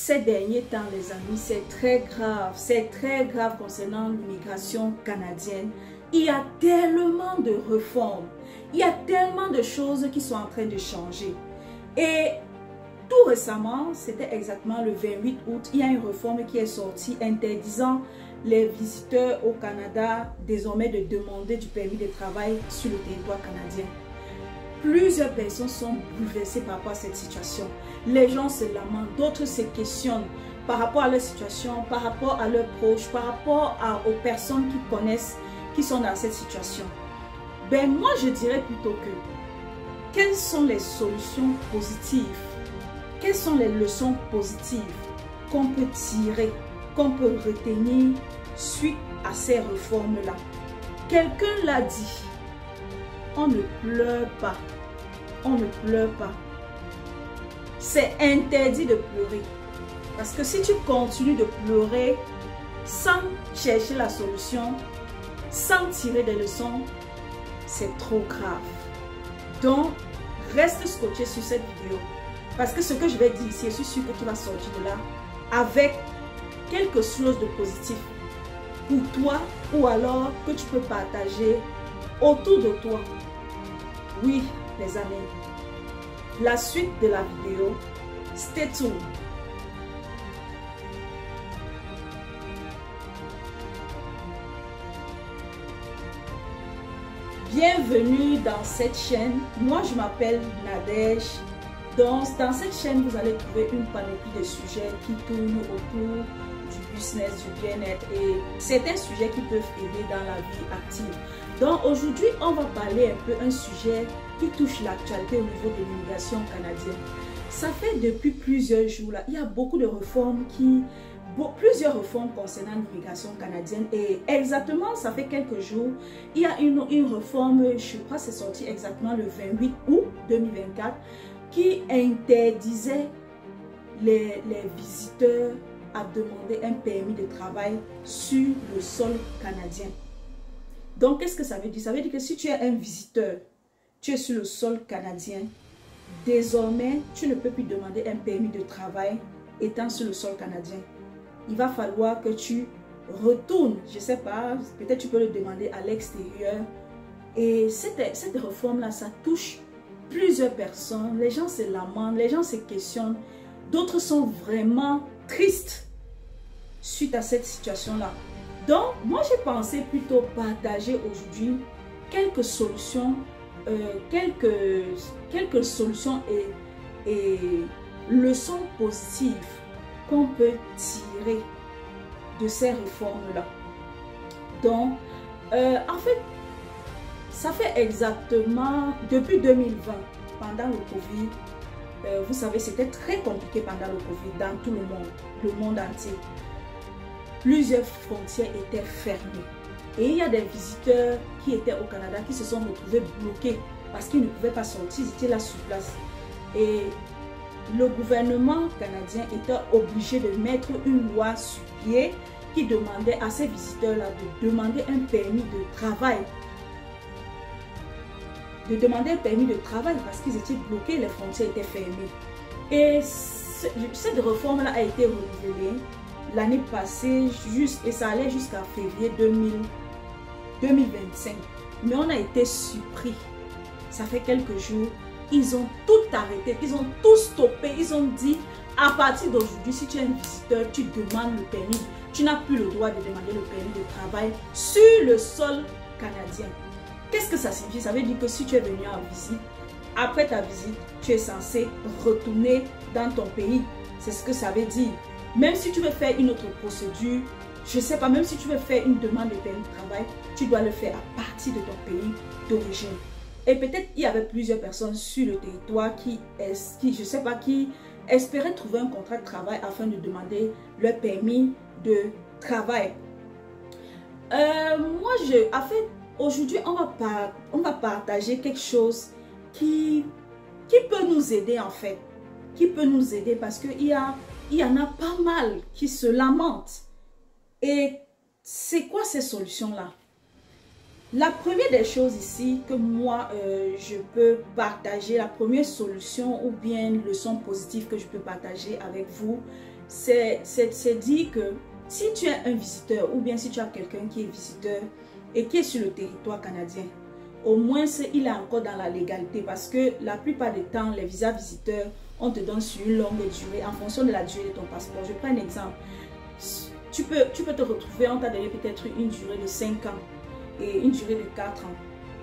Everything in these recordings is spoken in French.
ces derniers temps, les amis, c'est très grave concernant l'immigration canadienne. Il y a tellement de réformes, il y a tellement de choses qui sont en train de changer. Et tout récemment, c'était exactement le 28 août, il y a une réforme qui est sortie interdisant les visiteurs au Canada désormais de demander du permis de travail sur le territoire canadien. Plusieurs personnes sont bouleversées par rapport à cette situation. Les gens se lamentent, d'autres se questionnent par rapport à leur situation, par rapport à leurs proches, par rapport aux personnes qui connaissent, qui sont dans cette situation. Ben moi je dirais plutôt que, quelles sont les solutions positives? Quelles sont les leçons positives qu'on peut tirer, qu'on peut retenir suite à ces réformes-là? Quelqu'un l'a dit. On ne pleure pas. On ne pleure pas. C'est interdit de pleurer. Parce que si tu continues de pleurer sans chercher la solution, sans tirer des leçons, c'est trop grave. Donc, reste scotché sur cette vidéo. Parce que ce que je vais dire ici, je suis sûre que tu vas sortir de là avec quelque chose de positif pour toi ou alors que tu peux partager autour de toi. Oui, les amis, la suite de la vidéo, stay tuned. Bienvenue dans cette chaîne. Moi, je m'appelle Nadège. Donc, dans cette chaîne, vous allez trouver une panoplie de sujets qui tournent autour du business, du bien-être et certains sujets qui peuvent aider dans la vie active. Donc, aujourd'hui, on va parler un peu un sujet qui touche l'actualité au niveau de l'immigration canadienne. Ça fait depuis plusieurs jours, là, il y a beaucoup de réformes plusieurs réformes concernant l'immigration canadienne et exactement, ça fait quelques jours, il y a une réforme, je crois que c'est sorti exactement le 28 août 2024, qui interdisait les visiteurs à demander un permis de travail sur le sol canadien. Donc, qu'est-ce que ça veut dire? Ça veut dire que si tu es un visiteur, tu es sur le sol canadien, désormais, tu ne peux plus demander un permis de travail étant sur le sol canadien. Il va falloir que tu retournes, je ne sais pas, peut-être tu peux le demander à l'extérieur. Et cette réforme-là, ça touche plusieurs personnes. Les gens se lamentent, les gens se questionnent. D'autres sont vraiment tristes suite à cette situation-là. Donc, moi, j'ai pensé plutôt partager aujourd'hui quelques solutions, quelques solutions et leçons positives qu'on peut tirer de ces réformes-là. Donc, en fait, ça fait exactement depuis 2020, pendant le Covid, vous savez, c'était très compliqué pendant le Covid dans tout le monde entier. Plusieurs frontières étaient fermées. Et il y a des visiteurs qui étaient au Canada qui se sont retrouvés bloqués parce qu'ils ne pouvaient pas sortir, ils étaient là sur place. Et le gouvernement canadien était obligé de mettre une loi sur pied qui demandait à ces visiteurs-là de demander un permis de travail. De demander un permis de travail parce qu'ils étaient bloqués, les frontières étaient fermées. Et cette réforme-là a été renouvelée l'année passée, et ça allait jusqu'à février 2025. Mais on a été surpris. Ça fait quelques jours, ils ont tout arrêté, ils ont tout stoppé. Ils ont dit, à partir d'aujourd'hui, si tu es un visiteur, tu demandes le permis. Tu n'as plus le droit de demander le permis de travail sur le sol canadien. Qu'est-ce que ça signifie? Ça veut dire que si tu es venu en visite, après ta visite, tu es censé retourner dans ton pays. C'est ce que ça veut dire. Même si tu veux faire une autre procédure, je ne sais pas, même si tu veux faire une demande de permis de travail, tu dois le faire à partir de ton pays d'origine. Et peut-être il y avait plusieurs personnes sur le territoire qui je sais pas, qui espéraient trouver un contrat de travail afin de demander leur permis de travail. En fait, aujourd'hui, on va partager quelque chose qui peut nous aider en fait. Qui peut nous aider parce qu'il y en a pas mal qui se lamentent. Et c'est quoi ces solutions-là? La première des choses ici que moi, je peux partager, la première solution ou bien leçon positive que je peux partager avec vous, c'est dire que si tu es un visiteur ou bien si tu as quelqu'un qui est visiteur et qui est sur le territoire canadien, au moins il est encore dans la légalité parce que la plupart des temps, les visas visiteurs, on te donne sur une longue durée en fonction de la durée de ton passeport. Je prends un exemple. Tu peux te retrouver, on t'a donné peut-être une durée de 5 ans et une durée de 4 ans.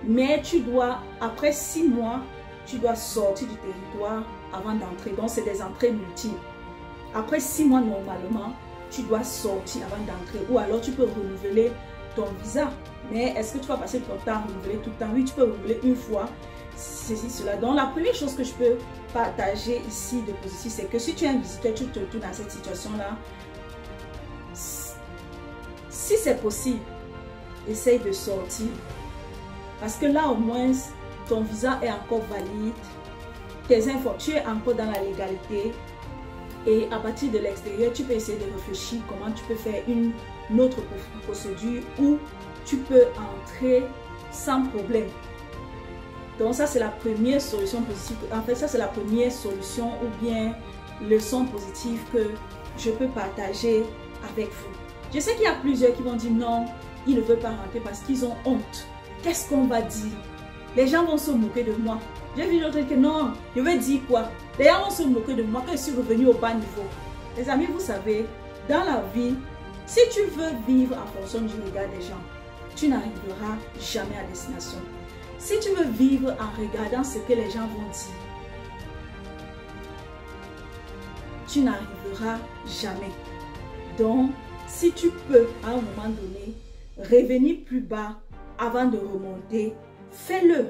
Mais tu dois, après 6 mois, tu dois sortir du territoire avant d'entrer. Donc, c'est des entrées multiples. Après 6 mois, normalement, tu dois sortir avant d'entrer. Ou alors, tu peux renouveler ton visa. Mais est-ce que tu vas passer ton temps à renouveler tout le temps? Oui, tu peux renouveler une fois. Ceci, cela. Donc, la première chose que je peux partager ici de positif, c'est que si tu es un visiteur, tu te retrouves dans cette situation-là. Si c'est possible, essaye de sortir. Parce que là, au moins, ton visa est encore valide. Tes infos, tu es encore dans la légalité. Et à partir de l'extérieur, tu peux essayer de réfléchir comment tu peux faire une autre procédure où tu peux entrer sans problème. Donc ça, c'est la première solution positive. En fait, ça, c'est la première solution ou bien leçon positive que je peux partager avec vous. Je sais qu'il y a plusieurs qui vont dire non, ils ne veulent pas rentrer parce qu'ils ont honte. Qu'est-ce qu'on va dire? Les gens vont se moquer de moi. J'ai vu d'autres que non, je vais dire quoi? Les gens vont se moquer de moi que je suis revenu au bas niveau. Les amis, vous savez, dans la vie, si tu veux vivre en fonction du regard des gens, tu n'arriveras jamais à destination. Si tu veux vivre en regardant ce que les gens vont dire, tu n'arriveras jamais. Donc, si tu peux, à un moment donné, revenir plus bas avant de remonter, fais-le.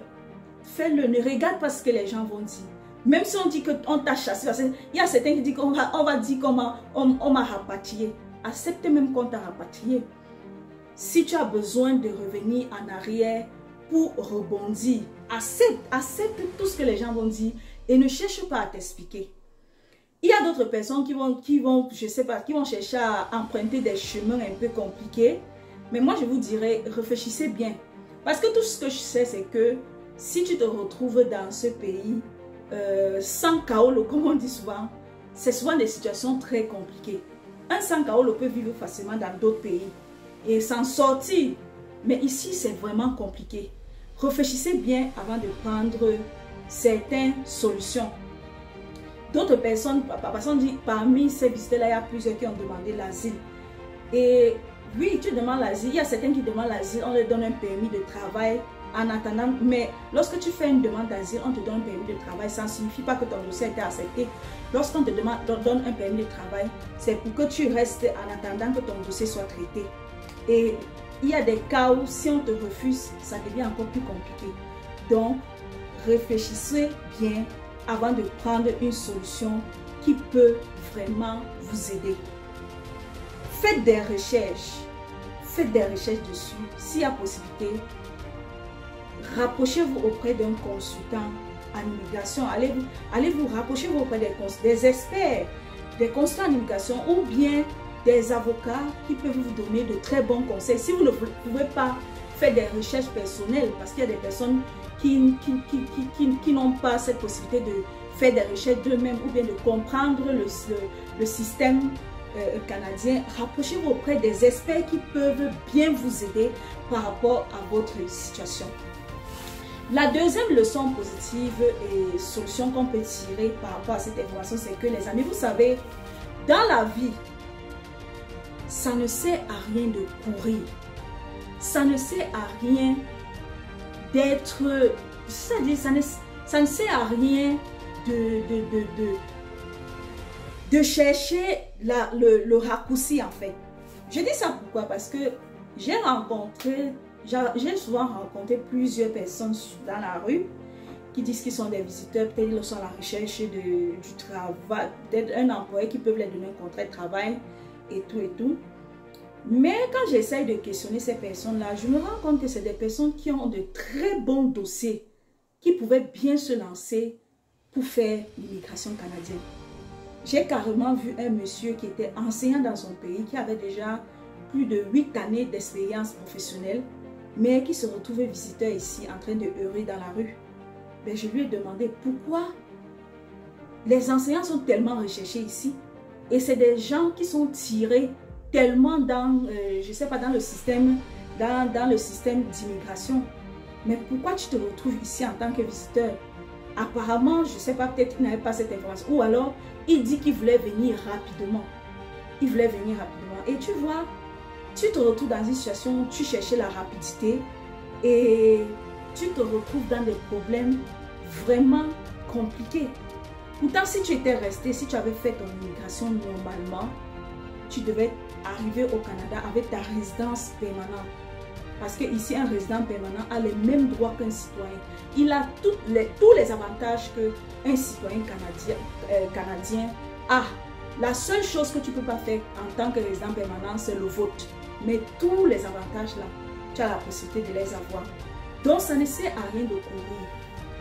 Fais-le. Ne regarde pas ce que les gens vont dire. Même si on dit qu'on t'a chassé, parce qu'il y a certains qui disent qu'on va dire qu'on m'a rapatrié. Accepte même qu'on t'a rapatrié. Si tu as besoin de revenir en arrière pour rebondir, accepte tout ce que les gens vont dire et ne cherche pas à t'expliquer. Il y a d'autres personnes qui vont chercher à emprunter des chemins un peu compliqués. Mais moi, je vous dirais, réfléchissez bien. Parce que tout ce que je sais, c'est que si tu te retrouves dans ce pays sans kaolo, comme on dit souvent, c'est souvent des situations très compliquées. Un sans kaolo peut vivre facilement dans d'autres pays et s'en sortir. Mais ici, c'est vraiment compliqué. Réfléchissez bien avant de prendre certaines solutions. D'autres personnes, parmi ces visiteurs-là, il y a plusieurs qui ont demandé l'asile. Et oui, tu demandes l'asile. Il y a certains qui demandent l'asile, on leur donne un permis de travail en attendant. Mais lorsque tu fais une demande d'asile, on te donne un permis de travail. Ça ne signifie pas que ton dossier a été accepté. Lorsqu'on te donne un permis de travail, c'est pour que tu restes en attendant que ton dossier soit traité. Et il y a des cas où si on te refuse, ça devient encore plus compliqué. Donc, réfléchissez bien avant de prendre une solution qui peut vraiment vous aider. Faites des recherches dessus. S'il y a possibilité, rapprochez-vous auprès d'un consultant en immigration. Allez vous rapprocher auprès des experts, des consultants en immigration ou bien des avocats qui peuvent vous donner de très bons conseils. Si vous ne pouvez pas faire des recherches personnelles, parce qu'il y a des personnes qui n'ont pas cette possibilité de faire des recherches d'eux-mêmes ou bien de comprendre le système canadien, rapprochez-vous auprès des experts qui peuvent bien vous aider par rapport à votre situation. La deuxième leçon positive et solution qu'on peut tirer par rapport à cette information, c'est que les amis, vous savez, dans la vie, ça ne sert à rien de courir. Ça ne sert à rien d'être... C'est-à-dire, ça ne sert à rien de chercher le raccourci en fait. Je dis ça pourquoi? Parce que j'ai souvent rencontré plusieurs personnes dans la rue qui disent qu'ils sont des visiteurs, peut-être ils sont à la recherche du travail, peut-être un employé qui peut leur donner un contrat de travail et tout. Mais quand j'essaye de questionner ces personnes-là, je me rends compte que c'est des personnes qui ont de très bons dossiers, qui pouvaient bien se lancer pour faire l'immigration canadienne. J'ai carrément vu un monsieur qui était enseignant dans son pays, qui avait déjà plus de 8 années d'expérience professionnelle. mais qui se retrouvait visiteur ici, en train de errer dans la rue. Ben, je lui ai demandé pourquoi les enseignants sont tellement recherchés ici. Et c'est des gens qui sont tirés tellement dans, je sais pas, dans le système d'immigration. Mais pourquoi tu te retrouves ici en tant que visiteur? Apparemment, je sais pas, peut-être qu'il n'avait pas cette information. Ou alors, il dit qu'il voulait venir rapidement. Il voulait venir rapidement. Et tu vois, tu te retrouves dans une situation où tu cherchais la rapidité et tu te retrouves dans des problèmes vraiment compliqués. Pourtant, si tu étais resté, si tu avais fait ton immigration normalement, tu devais arriver au Canada avec ta résidence permanente. Parce que ici, un résident permanent a les mêmes droits qu'un citoyen. Il a tous les avantages qu'un citoyen canadien a. La seule chose que tu ne peux pas faire en tant que résident permanent, c'est le vote. Mais tous les avantages là, tu as la possibilité de les avoir. Donc, ça ne sert à rien de courir.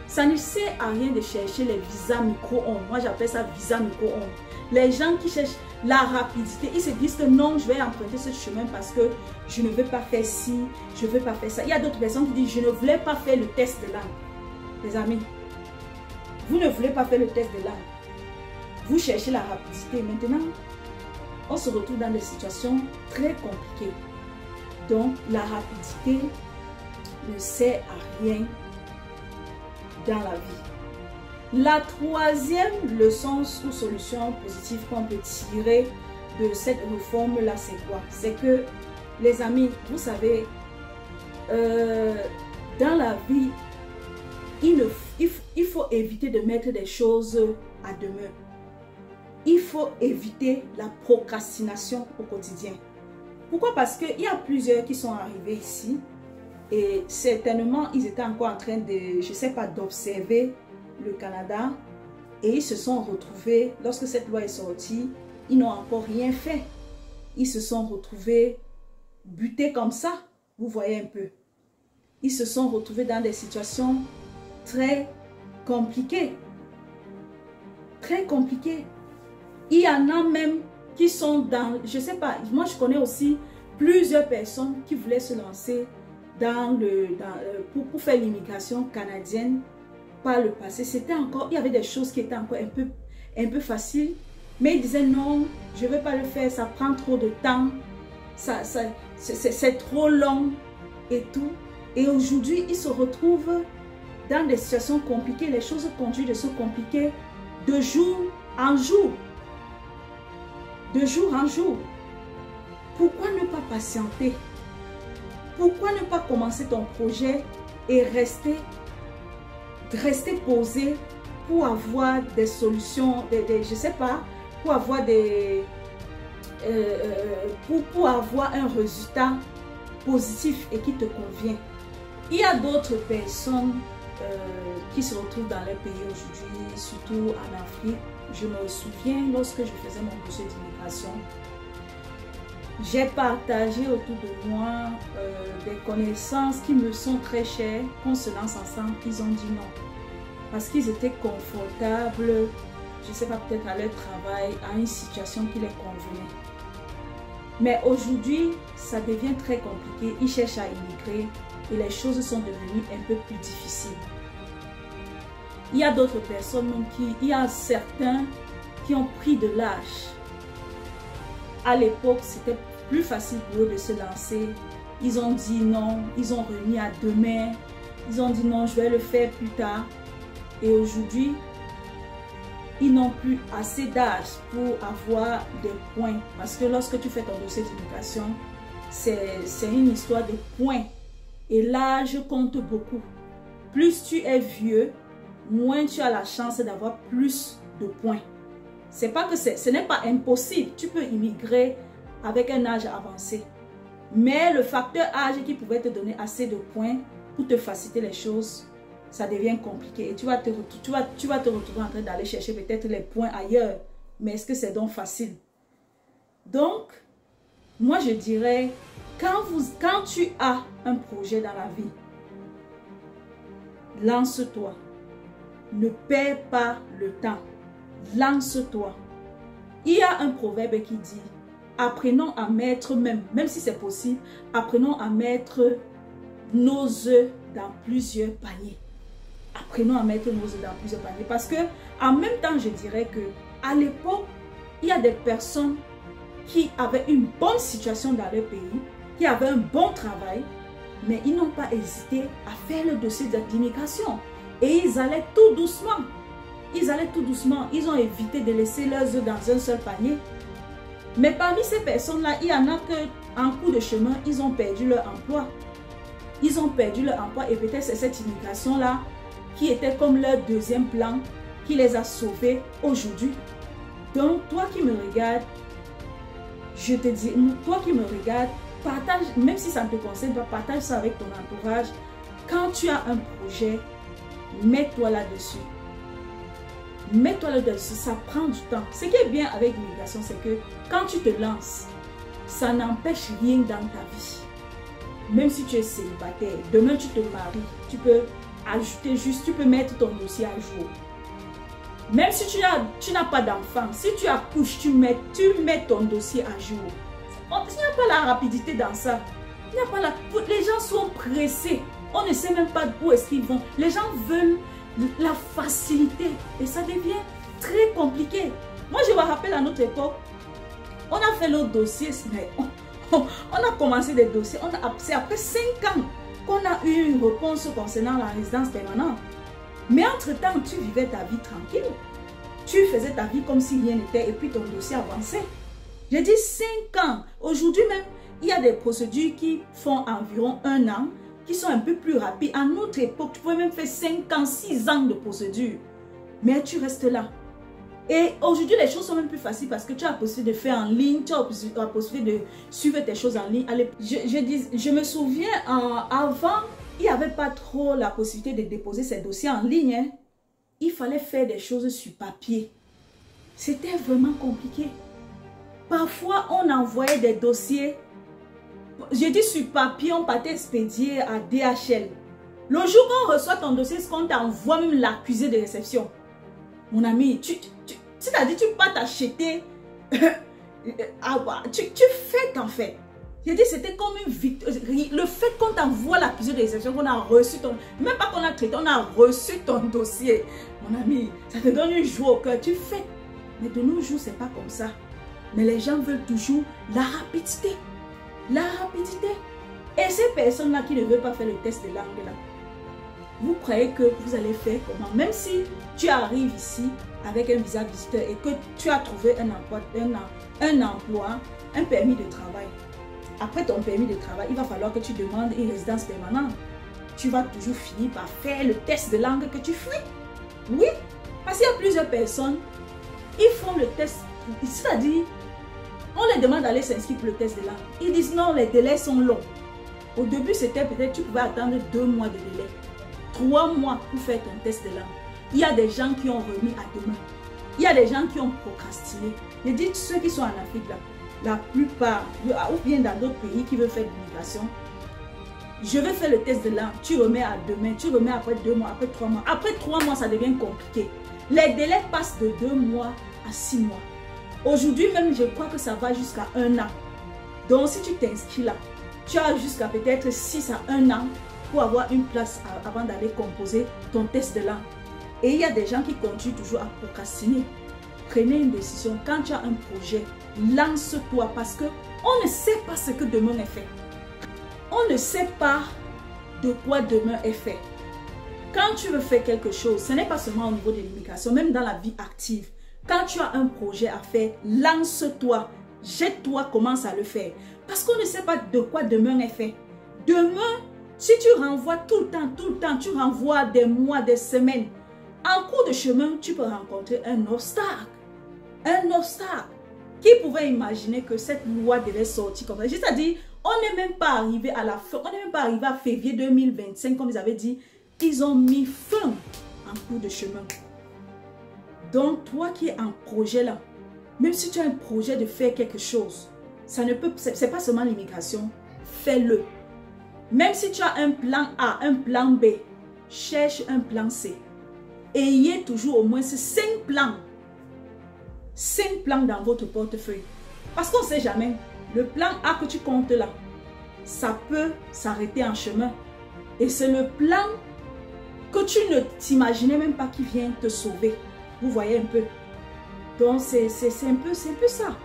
Ça ne sert à rien de chercher les visas micro-ondes. Moi, j'appelle ça visa micro-ondes. Les gens qui cherchent la rapidité, ils se disent que non, je vais emprunter ce chemin parce que je ne veux pas faire ci, je ne veux pas faire ça. Il y a d'autres personnes qui disent, je ne voulais pas faire le test de langue. Les amis, vous ne voulez pas faire le test de langue. Vous cherchez la rapidité. Maintenant, on se retrouve dans des situations très compliquées. Donc, la rapidité ne sert à rien dans la vie. La troisième leçon ou solution positive qu'on peut tirer de cette réforme-là, c'est quoi? C'est que, les amis, vous savez, dans la vie, il faut éviter de mettre des choses à demain. Il faut éviter la procrastination au quotidien. Pourquoi? Parce qu'il y a plusieurs qui sont arrivés ici et certainement, ils étaient encore en train de, je ne sais pas, d'observer le Canada et ils se sont retrouvés, lorsque cette loi est sortie, ils n'ont encore rien fait. Ils se sont retrouvés butés comme ça, vous voyez un peu. Ils se sont retrouvés dans des situations très compliquées. Très compliquées. Il y en a même qui sont dans, je ne sais pas, moi je connais aussi plusieurs personnes qui voulaient se lancer pour faire l'immigration canadienne par le passé. C'était encore, il y avait des choses qui étaient encore un peu faciles, mais ils disaient non, je ne veux pas le faire, ça prend trop de temps, c'est trop long et tout. Et aujourd'hui, ils se retrouvent dans des situations compliquées, les choses continuent de se compliquer de jour en jour. De jour en jour. Pourquoi ne pas patienter? Pourquoi ne pas commencer ton projet et rester posé pour avoir des solutions, je ne sais pas, pour avoir pour avoir un résultat positif et qui te convient. Il y a d'autres personnes qui se retrouvent dans les pays aujourd'hui, surtout en Afrique. Je me souviens, lorsque je faisais mon dossier d'immigration, j'ai partagé autour de moi des connaissances qui me sont très chères, qu'on se lance ensemble. Ils ont dit non. Parce qu'ils étaient confortables, je ne sais pas, peut-être à leur travail, à une situation qui les convenait. Mais aujourd'hui, ça devient très compliqué. Ils cherchent à immigrer et les choses sont devenues un peu plus difficiles. Il y a d'autres personnes il y a certains qui ont pris de l'âge. À l'époque, c'était plus facile pour eux de se lancer. Ils ont dit non, ils ont remis à demain. Ils ont dit non, je vais le faire plus tard. Et aujourd'hui, ils n'ont plus assez d'âge pour avoir des points. Parce que lorsque tu fais ton dossier d'immigration, c'est une histoire de points. Et l'âge compte beaucoup. Plus tu es vieux, moins tu as la chance d'avoir plus de points. C'est pas que ce n'est pas impossible. Tu peux immigrer avec un âge avancé. Mais le facteur âge qui pouvait te donner assez de points pour te faciliter les choses, ça devient compliqué. Et tu vas te retrouver en train d'aller chercher peut-être les points ailleurs. Mais est-ce que c'est donc facile? Donc, moi je dirais, quand tu as un projet dans la vie, lance-toi. Ne perds pas le temps. Lance-toi. Il y a un proverbe qui dit, apprenons à mettre, même si c'est possible, apprenons à mettre nos œufs dans plusieurs paniers. Apprenons à mettre nos œufs dans plusieurs paniers. Parce que, en même temps, je dirais que à l'époque, il y a des personnes qui avaient une bonne situation dans leur pays, qui avaient un bon travail, mais ils n'ont pas hésité à faire le dossier d'immigration. Et ils allaient tout doucement. Ils allaient tout doucement. Ils ont évité de laisser leurs œufs dans un seul panier. Mais parmi ces personnes-là, il y en a que, en cours de chemin, ils ont perdu leur emploi. Ils ont perdu leur emploi et peut-être c'est cette immigration-là qui était comme leur deuxième plan qui les a sauvés aujourd'hui. Donc, toi qui me regardes, je te dis, toi qui me regardes, partage, même si ça ne te concerne pas, partage ça avec ton entourage. Quand tu as un projet, mets-toi là-dessus. Mets-toi là-dessus, ça prend du temps. Ce qui est bien avec l'immigration, c'est que quand tu te lances, ça n'empêche rien dans ta vie. Même si tu es célibataire, demain tu te maries, tu peux ajouter juste, tu peux mettre ton dossier à jour. Même si tu n'as pas d'enfant, si tu accouches, tu mets ton dossier à jour. Il n'y a pas la rapidité dans ça. Il n'y a pas les gens sont pressés. On ne sait même pas où est-ce qu'ils vont. Les gens veulent la facilité et ça devient très compliqué. Moi, je me rappelle à notre époque, on a fait nos dossiers, mais on a commencé des dossiers. C'est après 5 ans qu'on a eu une réponse concernant la résidence permanente. Mais entre-temps, tu vivais ta vie tranquille. Tu faisais ta vie comme si rien n'était et puis ton dossier avançait. J'ai dit 5 ans. Aujourd'hui même, il y a des procédures qui font environ 1 an, qui sont un peu plus rapides. À notre époque, tu pouvais même faire 5 ans, 6 ans de procédure. Mais tu restes là. Et aujourd'hui, les choses sont même plus faciles parce que tu as la possibilité de faire en ligne, tu as la possibilité de suivre tes choses en ligne. Allez, je me souviens, avant, il n'y avait pas trop la possibilité de déposer ces dossiers en ligne. Hein. Il fallait faire des choses sur papier. C'était vraiment compliqué. Parfois, on envoyait des dossiers. Je dis sur papier, on partait expédier à DHL. Le jour qu'on reçoit ton dossier, c'est qu'on t'envoie même l'accusé de réception. Mon ami, c'est-à-dire tu peux pas t'acheter. Tu fais en fait. J'ai dit c'était comme une victoire. Le fait qu'on t'envoie l'accusé de réception, qu'on a reçu ton... Même pas qu'on a traité, on a reçu ton dossier. Mon ami, ça te donne une joie au cœur. Tu fais. Mais de nos jours, c'est pas comme ça. Mais les gens veulent toujours la rapidité. La rapidité. Et ces personnes-là qui ne veulent pas faire le test de langue là, vous croyez que vous allez faire comment? Même si tu arrives ici avec un visa visiteur et que tu as trouvé un emploi, un permis de travail. Après ton permis de travail, il va falloir que tu demandes une résidence permanente. Tu vas toujours finir par faire le test de langue que tu fais. Oui, parce qu'il y a plusieurs personnes, ils font le test, c'est-à-dire, on les demande d'aller s'inscrire pour le test de langue. Ils disent non, les délais sont longs. Au début, c'était peut-être, tu pouvais attendre 2 mois de délai. 3 mois pour faire ton test de langue. Il y a des gens qui ont remis à demain. Il y a des gens qui ont procrastiné. Je dis ceux qui sont en Afrique là, la plupart, ou bien dans d'autres pays qui veulent faire de l'immigration, je vais faire le test de langue, tu remets à demain, tu remets après 2 mois, après 3 mois. Après 3 mois, ça devient compliqué. Les délais passent de 2 mois à 6 mois. Aujourd'hui même, je crois que ça va jusqu'à 1 an. Donc si tu t'inscris là, tu as jusqu'à peut-être 6 à 1 an pour avoir une place avant d'aller composer ton test de langue. Et il y a des gens qui continuent toujours à procrastiner. Prenez une décision. Quand tu as un projet, lance-toi parce que on ne sait pas ce que demain est fait. On ne sait pas de quoi demain est fait. Quand tu veux faire quelque chose, ce n'est pas seulement au niveau de l'immigration, même dans la vie active. Quand tu as un projet à faire, lance-toi, jette-toi, commence à le faire. Parce qu'on ne sait pas de quoi demain est fait. Demain, si tu renvoies tout le temps, tu renvoies des mois, des semaines, en cours de chemin, tu peux rencontrer un obstacle. Un obstacle. Qui pouvait imaginer que cette loi devait sortir comme ça? C'est-à-dire, on n'est même pas arrivé à la fin, on n'est même pas arrivé à février 2025, comme ils avaient dit. Ils ont mis fin en cours de chemin. Donc, toi qui es en projet là, même si tu as un projet de faire quelque chose, ça ne peut, c'est pas seulement l'immigration, fais-le. Même si tu as un plan A, un plan B, cherche un plan C. Ayez toujours au moins 5 plans. 5 plans dans votre portefeuille. Parce qu'on ne sait jamais. Le plan A que tu comptes là, ça peut s'arrêter en chemin. Et c'est le plan que tu ne t'imaginais même pas qui vient te sauver. Vous voyez un peu. Donc, c'est un peu ça.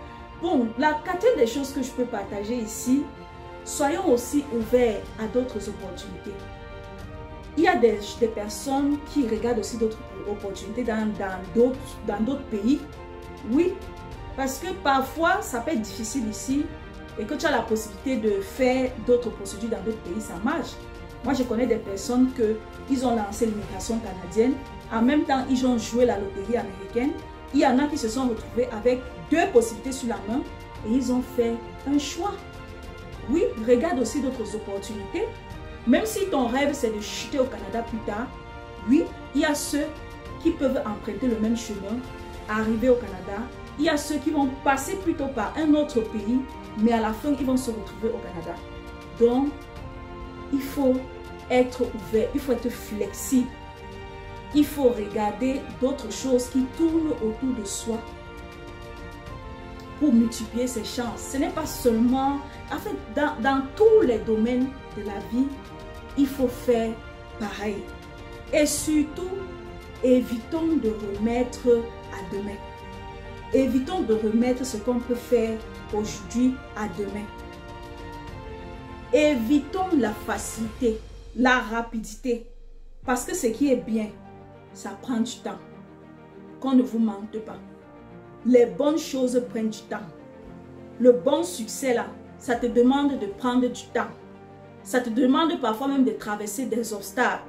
Bon, la quatrième des choses que je peux partager ici, soyons aussi ouverts à d'autres opportunités. Il y a des personnes qui regardent aussi d'autres opportunités dans d'autres pays. Oui, parce que parfois, ça peut être difficile ici et que tu as la possibilité de faire d'autres procédures dans d'autres pays, ça marche. Moi, je connais des personnes qui ont lancé l'immigration canadienne. En même temps, ils ont joué la loterie américaine. Il y en a qui se sont retrouvés avec 2 possibilités sur la main et ils ont fait un choix. Oui, regarde aussi d'autres opportunités. Même si ton rêve, c'est de chuter au Canada plus tard, oui, il y a ceux qui peuvent emprunter le même chemin, arriver au Canada. Il y a ceux qui vont passer plutôt par un autre pays, mais à la fin, ils vont se retrouver au Canada. Donc, il faut être ouvert, il faut être flexible. Il faut regarder d'autres choses qui tournent autour de soi pour multiplier ses chances. Ce n'est pas seulement... En fait, dans tous les domaines de la vie, il faut faire pareil. Et surtout, évitons de remettre à demain. Évitons de remettre ce qu'on peut faire aujourd'hui à demain. Évitons la facilité, la rapidité. Parce que ce qui est bien, ça prend du temps. Qu'on ne vous mente pas. Les bonnes choses prennent du temps. Le bon succès là, ça te demande de prendre du temps. Ça te demande parfois même de traverser des obstacles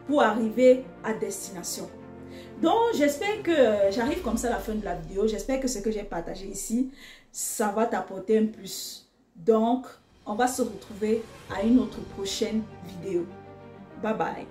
pour arriver à destination. Donc, j'espère que j'arrive comme ça à la fin de la vidéo. J'espère que ce que j'ai partagé ici, ça va t'apporter un plus. Donc, on va se retrouver à une autre prochaine vidéo. Bye bye.